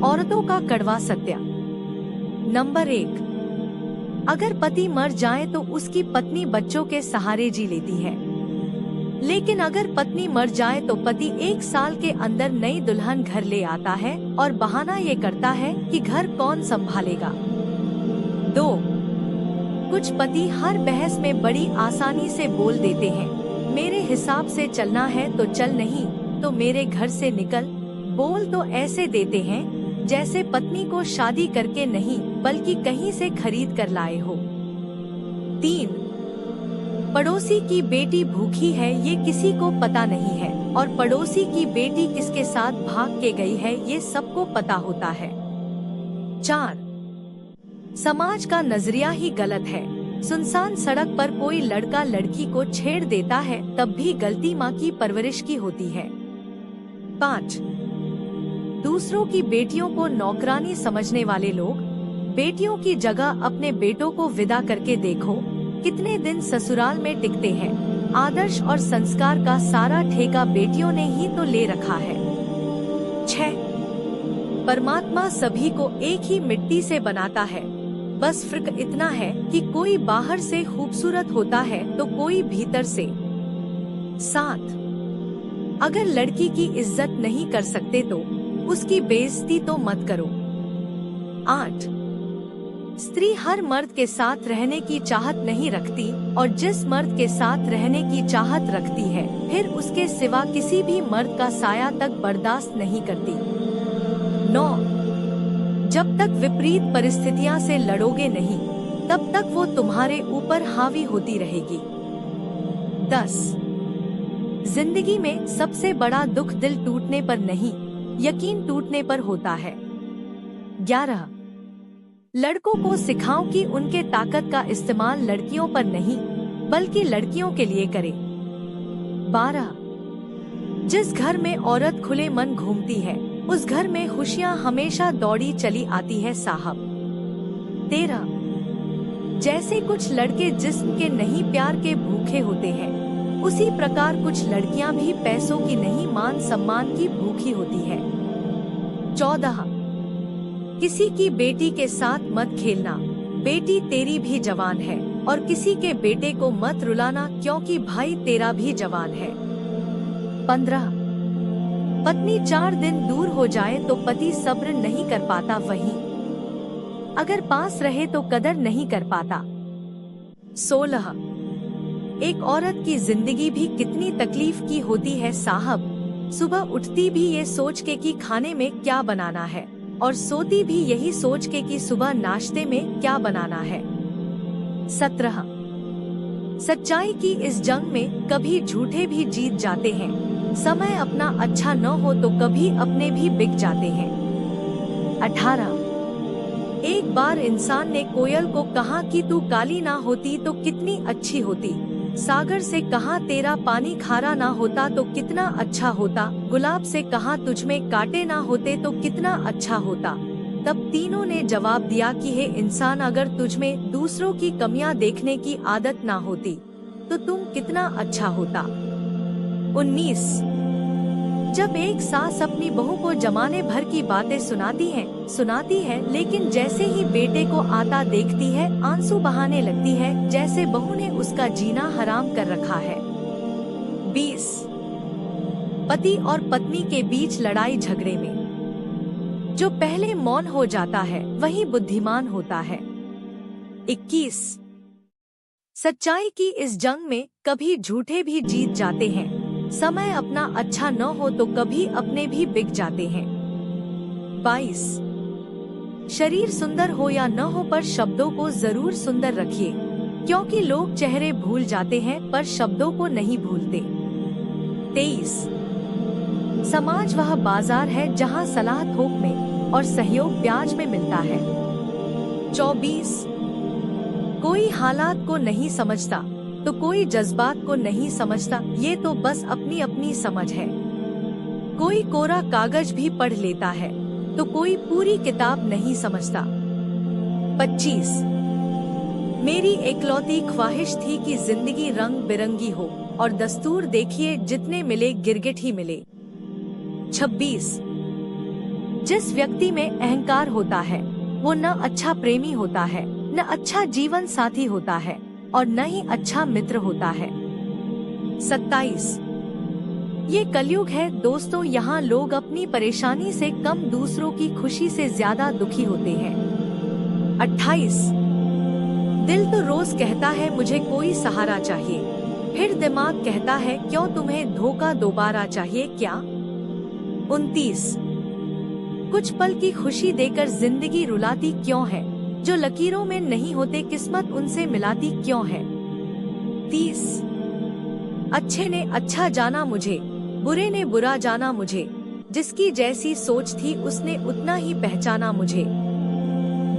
औरतों का कड़वा सत्य। नंबर 1, अगर पति मर जाए तो उसकी पत्नी बच्चों के सहारे जी लेती है, लेकिन अगर पत्नी मर जाए तो पति 1 साल के अंदर नई दुल्हन घर ले आता है और बहाना ये करता है कि घर कौन संभालेगा। 2, कुछ पति हर बहस में बड़ी आसानी से बोल देते हैं, मेरे हिसाब से चलना है तो चल, नहीं तो मेरे घर से निकल। बोल तो ऐसे देते हैं जैसे पत्नी को शादी करके नहीं बल्कि कहीं से खरीद कर लाए हो। 3, पड़ोसी की बेटी भूखी है ये किसी को पता नहीं है और पड़ोसी की बेटी किसके साथ भाग के गई है ये सबको पता होता है। 4, समाज का नजरिया ही गलत है। सुनसान सड़क पर कोई लड़का लड़की को छेड़ देता है तब भी गलती माँ की परवरिश की होती है। 5, दूसरों की बेटियों को नौकरानी समझने वाले लोग, बेटियों की जगह अपने बेटों को विदा करके देखो कितने दिन ससुराल में टिकते हैं। आदर्श और संस्कार का सारा ठेका बेटियों ने ही तो ले रखा है। 6, परमात्मा सभी को एक ही मिट्टी से बनाता है, बस फर्क इतना है कि कोई बाहर से खूबसूरत होता है तो कोई भीतर से। 7, अगर लड़की की इज्जत नहीं कर सकते तो उसकी बेइज्जती तो मत करो। 8, स्त्री हर मर्द के साथ रहने की चाहत नहीं रखती और जिस मर्द के साथ रहने की चाहत रखती है फिर उसके सिवा किसी भी मर्द का साया तक बर्दाश्त नहीं करती। 9, जब तक विपरीत परिस्थितियां से लड़ोगे नहीं तब तक वो तुम्हारे ऊपर हावी होती रहेगी। 10, जिंदगी में सबसे बड़ा दुख दिल टूटने पर नहीं यकीन टूटने पर होता है। 11, लड़कों को सिखाओ कि उनके ताकत का इस्तेमाल लड़कियों पर नहीं बल्कि लड़कियों के लिए करें। 12, जिस घर में औरत खुले मन घूमती है उस घर में खुशियां हमेशा दौड़ी चली आती है साहब। 13, जैसे कुछ लड़के जिस्म के नहीं प्यार के भूखे होते हैं उसी प्रकार कुछ लड़कियां भी पैसों की नहीं मान सम्मान की भूखी होती है। 14, किसी की बेटी के साथ मत खेलना, बेटी तेरी भी जवान है और किसी के बेटे को मत रुलाना क्योंकि भाई तेरा भी जवान है। 15, पत्नी 4 दिन दूर हो जाए तो पति सब्र नहीं कर पाता, वहीं अगर पास रहे तो कदर नहीं कर पाता। 16, एक औरत की जिंदगी भी कितनी तकलीफ की होती है साहब, सुबह उठती भी ये सोच के कि खाने में क्या बनाना है और सोती भी यही सोच के कि सुबह नाश्ते में क्या बनाना है। 17, सच्चाई की इस जंग में कभी झूठे भी जीत जाते हैं, समय अपना अच्छा न हो तो कभी अपने भी बिक जाते हैं। 18, एक बार इंसान ने कोयल को कहा कि तू काली ना होती तो कितनी अच्छी होती, सागर से कहा तेरा पानी खारा ना होता तो कितना अच्छा होता, गुलाब से कहा तुझमें कांटे ना होते तो कितना अच्छा होता। तब तीनों ने जवाब दिया कि हे इंसान, अगर तुझमें दूसरों की कमियां देखने की आदत ना होती तो तुम कितना अच्छा होता। 19, जब एक सास अपनी बहू को जमाने भर की बातें सुनाती है लेकिन जैसे ही बेटे को आता देखती है आंसू बहाने लगती है जैसे बहू ने उसका जीना हराम कर रखा है। 20, पति और पत्नी के बीच लड़ाई झगड़े में जो पहले मौन हो जाता है वही बुद्धिमान होता है। 21, सच्चाई की इस जंग में कभी झूठे भी जीत जाते हैं, समय अपना अच्छा न हो तो कभी अपने भी बिक जाते हैं। 22, शरीर सुंदर हो या न हो पर शब्दों को जरूर सुंदर रखिए, क्योंकि लोग चेहरे भूल जाते हैं पर शब्दों को नहीं भूलते। 23, समाज वह बाजार है जहां सलाह थोक में और सहयोग ब्याज में मिलता है। 24, कोई हालात को नहीं समझता तो कोई जज्बात को नहीं समझता, ये तो बस अपनी अपनी समझ है। कोई कोरा कागज भी पढ़ लेता है तो कोई पूरी किताब नहीं समझता। 25, मेरी एकलौती ख्वाहिश थी कि जिंदगी रंग बिरंगी हो और दस्तूर देखिए जितने मिले गिरगिट ही मिले। 26, जिस व्यक्ति में अहंकार होता है वो न अच्छा प्रेमी होता है, न अच्छा जीवन साथी होता है और न ही अच्छा मित्र होता है। 27 ये कलयुग है दोस्तों, यहाँ लोग अपनी परेशानी से कम दूसरों की खुशी से ज्यादा दुखी होते हैं। 28 दिल तो रोज कहता है मुझे कोई सहारा चाहिए, फिर दिमाग कहता है क्यों तुम्हें धोखा दोबारा चाहिए क्या। 29 कुछ पल की खुशी देकर जिंदगी रुलाती क्यों है, जो लकीरों में नहीं होते किस्मत उनसे मिलाती क्यों है। 30 अच्छे ने अच्छा जाना मुझे, बुरे ने बुरा जाना मुझे, जिसकी जैसी सोच थी उसने उतना ही पहचाना मुझे।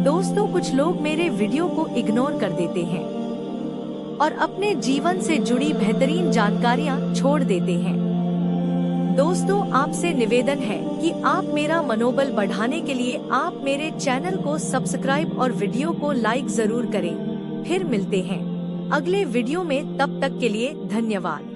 दोस्तों कुछ लोग मेरे वीडियो को इग्नोर कर देते हैं और अपने जीवन से जुड़ी बेहतरीन जानकारियां छोड़ देते हैं। दोस्तों आपसे निवेदन है कि आप मेरा मनोबल बढ़ाने के लिए आप मेरे चैनल को सब्सक्राइब और वीडियो को लाइक जरूर करें। फिर मिलते हैं अगले वीडियो में, तब तक के लिए धन्यवाद।